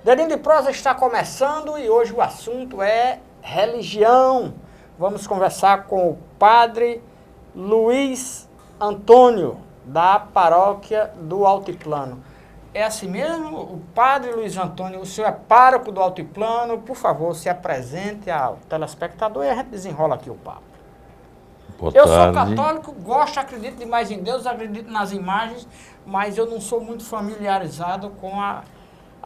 Dedinho de Prosa está começando e hoje o assunto é religião. Vamos conversar com o padre Luiz Antônio, da paróquia do Altiplano. É assim mesmo? O padre Luiz Antônio, o senhor é pároco do Altiplano, por favor, se apresente ao telespectador e a gente desenrola aqui o papo. Eu sou católico, gosto, acredito demais em Deus, acredito nas imagens, mas eu não sou muito familiarizado com a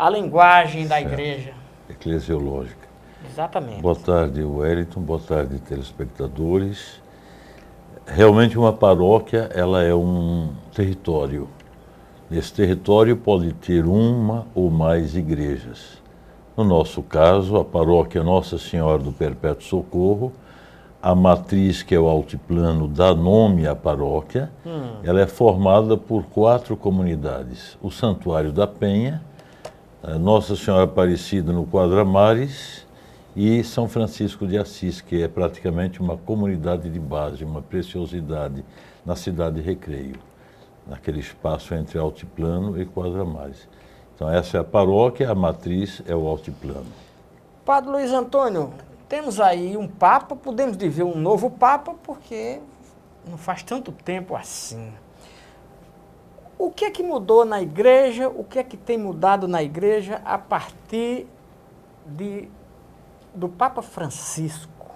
linguagem da igreja. Eclesiológica. Exatamente. Boa tarde, Wellington. Boa tarde, telespectadores. Realmente uma paróquia, ela é um território. Nesse território pode ter uma ou mais igrejas. No nosso caso, a paróquia Nossa Senhora do Perpétuo Socorro, a matriz, que é o Altiplano, dá nome à paróquia. Ela é formada por 4 comunidades. O Santuário da Penha, Nossa Senhora Aparecida no Quadramares e São Francisco de Assis, que é praticamente uma comunidade de base, uma preciosidade na cidade de Recreio, naquele espaço entre Altiplano e Quadramares. Então essa é a paróquia, a matriz é o Altiplano. Padre Luiz Antônio, temos aí um Papa, podemos dizer um novo Papa, porque não faz tanto tempo assim. O que é que mudou na igreja, o que é que tem mudado na igreja a partir do Papa Francisco?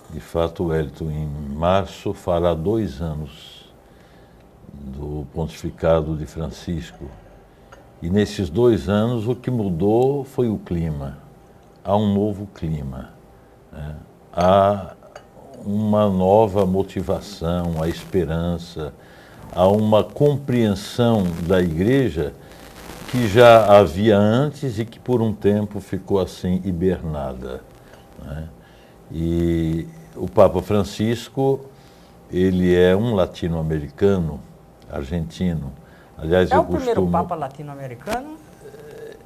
De fato, Wellington, em março fará 2 anos do pontificado de Francisco. E nesses 2 anos o que mudou foi o clima. Há um novo clima, né? Há uma nova motivação, a esperança, há uma compreensão da igreja que já havia antes e que por um tempo ficou assim hibernada, né? E o Papa Francisco, ele é um latino-americano, argentino. Aliás, é o primeiro Papa latino-americano?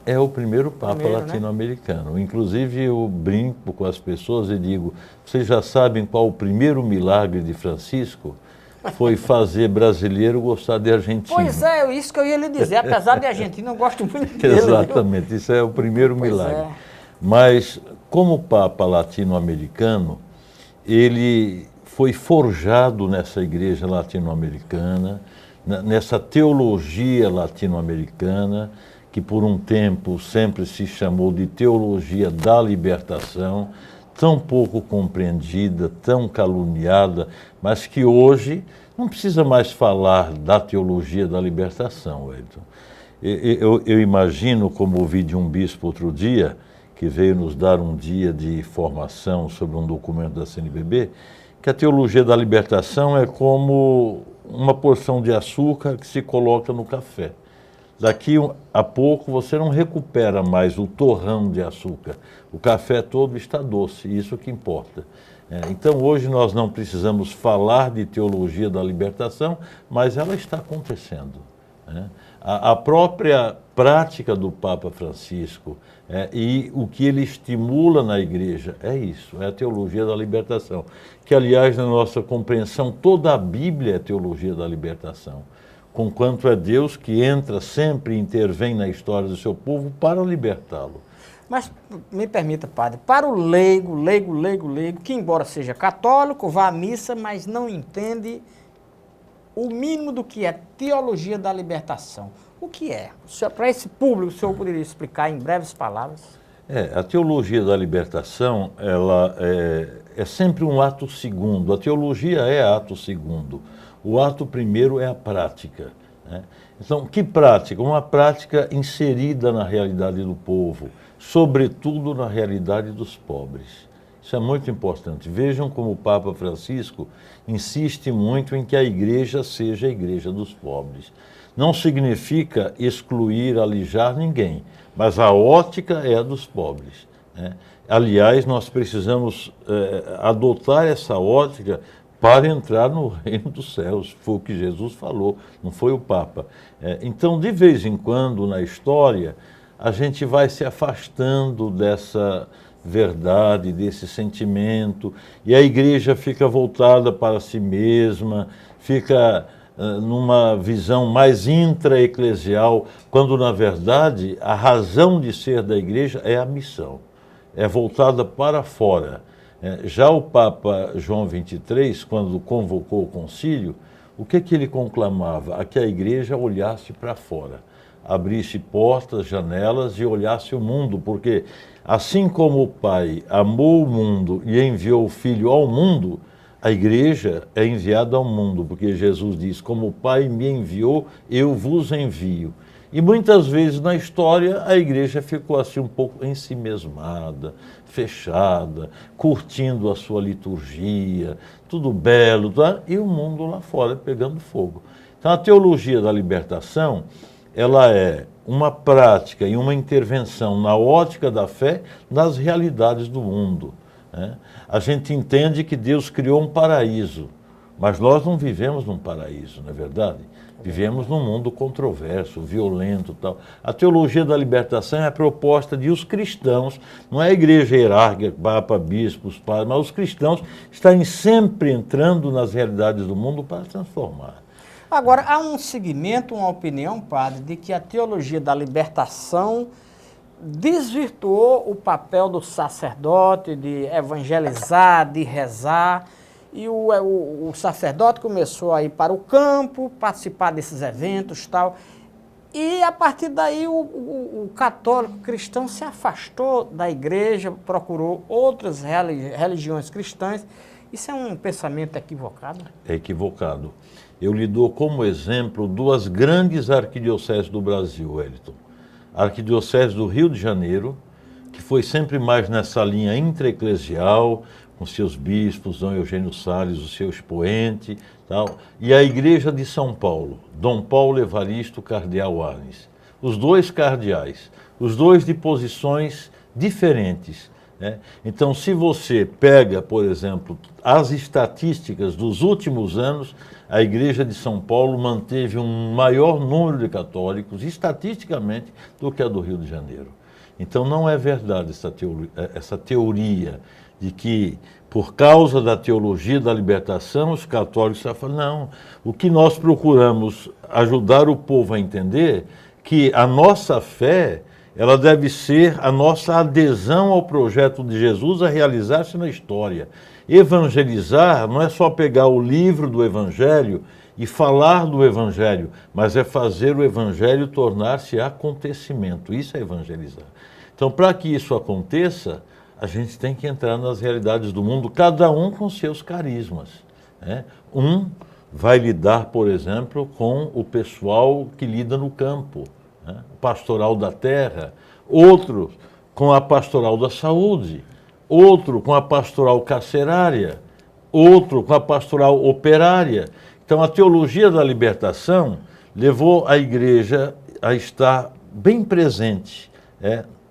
É o primeiro Papa latino-americano. Né? Inclusive, eu brinco com as pessoas e digo, vocês já sabem qual o primeiro milagre de Francisco? Foi fazer brasileiro gostar de argentino. Pois é, isso que eu ia lhe dizer. Apesar de argentino, eu gosto muito dele. Exatamente, viu? Isso é o primeiro milagre. É. Mas, como Papa latino-americano, ele foi forjado nessa igreja latino-americana, nessa teologia latino-americana, que por um tempo sempre se chamou de teologia da libertação, tão pouco compreendida, tão caluniada, mas que hoje não precisa mais falar da teologia da libertação, Wellington. Eu imagino, como ouvi de um bispo outro dia, que veio nos dar um dia de formação sobre um documento da CNBB, que a teologia da libertação é como uma porção de açúcar que se coloca no café. Daqui a pouco você não recupera mais o torrão de açúcar. O café todo está doce, isso que importa. Então hoje nós não precisamos falar de teologia da libertação, mas ela está acontecendo, né? A própria prática do Papa Francisco e o que ele estimula na igreja é isso, é a teologia da libertação. Que, aliás, na nossa compreensão, toda a Bíblia é teologia da libertação. Conquanto é Deus que entra sempre e intervém na história do seu povo para libertá-lo. Mas, me permita, padre, para o leigo, que embora seja católico, vá à missa, mas não entende o mínimo do que é teologia da libertação. O que é? Para esse público, o senhor poderia explicar em breves palavras? A teologia da libertação, ela é sempre um ato segundo. A teologia é ato segundo. O ato primeiro é a prática, né? Então, que prática? Uma prática inserida na realidade do povo, sobretudo na realidade dos pobres. Isso é muito importante. Vejam como o Papa Francisco insiste muito em que a igreja seja a igreja dos pobres. Não significa excluir, alijar ninguém, mas a ótica é a dos pobres, né? Aliás, nós precisamos adotar essa ótica para entrar no reino dos céus. Foi o que Jesus falou, não foi o Papa. Então, de vez em quando, na história, a gente vai se afastando dessa verdade, desse sentimento, e a igreja fica voltada para si mesma, fica numa visão mais intra-eclesial, quando, na verdade, a razão de ser da igreja é a missão, é voltada para fora. Já o Papa João XXIII, quando convocou o concílio, o que ele conclamava? A que a igreja olhasse para fora, abrisse portas, janelas e olhasse o mundo, porque assim como o Pai amou o mundo e enviou o Filho ao mundo, a igreja é enviada ao mundo, porque Jesus diz, como o Pai me enviou, eu vos envio. E muitas vezes na história a igreja ficou assim um pouco ensimesmada, fechada, curtindo a sua liturgia, tudo belo, tá? E o mundo lá fora pegando fogo. Então a teologia da libertação, ela é uma prática e uma intervenção na ótica da fé nas realidades do mundo. A gente entende que Deus criou um paraíso, mas nós não vivemos num paraíso, não é verdade? Vivemos num mundo controverso, violento e tal. A teologia da libertação é a proposta de os cristãos, não é a igreja hierárquica, papa, bispos, padres, mas os cristãos estarem sempre entrando nas realidades do mundo para transformar. Agora, há um segmento, uma opinião, padre, de que a teologia da libertação desvirtuou o papel do sacerdote de evangelizar, de rezar, e o sacerdote começou a ir para o campo, participar desses eventos e tal, e a partir daí o católico cristão se afastou da igreja, procurou outras religiões cristãs. Isso é um pensamento equivocado? É equivocado. Eu lhe dou como exemplo duas grandes arquidioceses do Brasil, Wellington. A Arquidiocese do Rio de Janeiro, que foi sempre mais nessa linha intra-eclesial, com seus bispos, Dom Eugênio Salles, o seu expoente, tal, e a Igreja de São Paulo, Dom Paulo Evaristo Cardeal Arnes. Os dois cardeais, os dois de posições diferentes. Então, se você pega, por exemplo, as estatísticas dos últimos anos, a Igreja de São Paulo manteve um maior número de católicos, estatisticamente, do que a do Rio de Janeiro. Então, não é verdade essa teoria de que, por causa da teologia da libertação, os católicos estão falando, não, o que nós procuramos ajudar o povo a entender que a nossa fé, ela deve ser a nossa adesão ao projeto de Jesus a realizar-se na história. Evangelizar não é só pegar o livro do Evangelho e falar do Evangelho, mas é fazer o Evangelho tornar-se acontecimento. Isso é evangelizar. Então, para que isso aconteça, a gente tem que entrar nas realidades do mundo, cada um com seus carismas. Um vai lidar, por exemplo, com o pessoal que lida no campo, pastoral da terra, outro com a pastoral da saúde, outro com a pastoral carcerária, outro com a pastoral operária. Então, a teologia da libertação levou a igreja a estar bem presente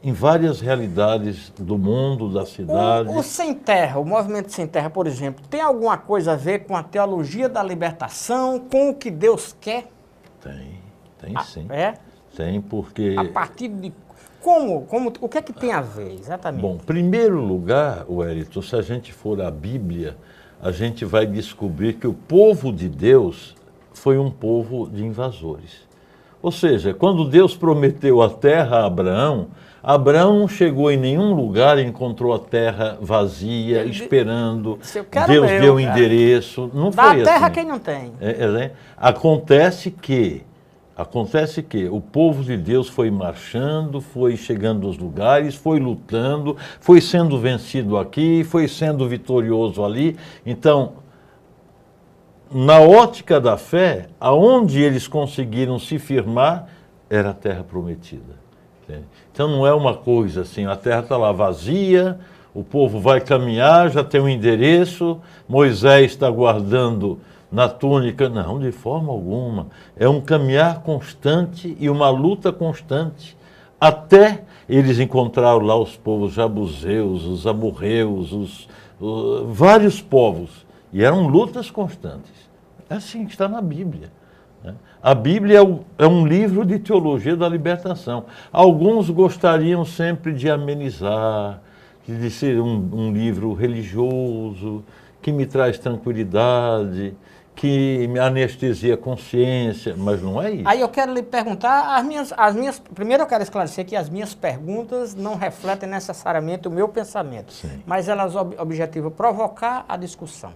em várias realidades do mundo, da cidade. O Sem Terra, o movimento Sem Terra, por exemplo, tem alguma coisa a ver com a teologia da libertação, com o que Deus quer? Tem sim. Tem, porque... A partir de... o que é que tem a ver, exatamente? Bom, em primeiro lugar, Wellington, se a gente for à Bíblia, a gente vai descobrir que o povo de Deus foi um povo de invasores. Ou seja, quando Deus prometeu a terra a Abraão, Abraão não chegou em nenhum lugar e encontrou a terra vazia, esperando. Deus deu o endereço. Não foi assim. Dá a terra quem não tem. Acontece que o povo de Deus foi marchando, foi chegando aos lugares, foi lutando, foi sendo vencido aqui, foi sendo vitorioso ali. Então, na ótica da fé, aonde eles conseguiram se firmar, era a terra prometida. Entende? Então não é uma coisa assim, a terra está lá vazia, o povo vai caminhar, já tem um endereço, Moisés está guardando na túnica. Não, de forma alguma. É um caminhar constante e uma luta constante, até eles encontraram lá os povos jabuseus, os amorreus, vários povos, e eram lutas constantes. É assim que está na Bíblia. A Bíblia é um livro de teologia da libertação. Alguns gostariam sempre de amenizar, de ser um livro religioso, que me traz tranquilidade, que me anestesia a consciência, mas não é isso. Aí eu quero lhe perguntar, primeiro eu quero esclarecer que as minhas perguntas não refletem necessariamente o meu pensamento, Sim. mas elas objetivam provocar a discussão.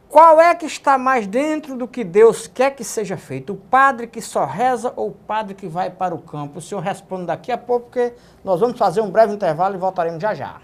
Qual é que está mais dentro do que Deus quer que seja feito? O padre que só reza ou o padre que vai para o campo? O senhor responde daqui a pouco, porque nós vamos fazer um breve intervalo e voltaremos já já.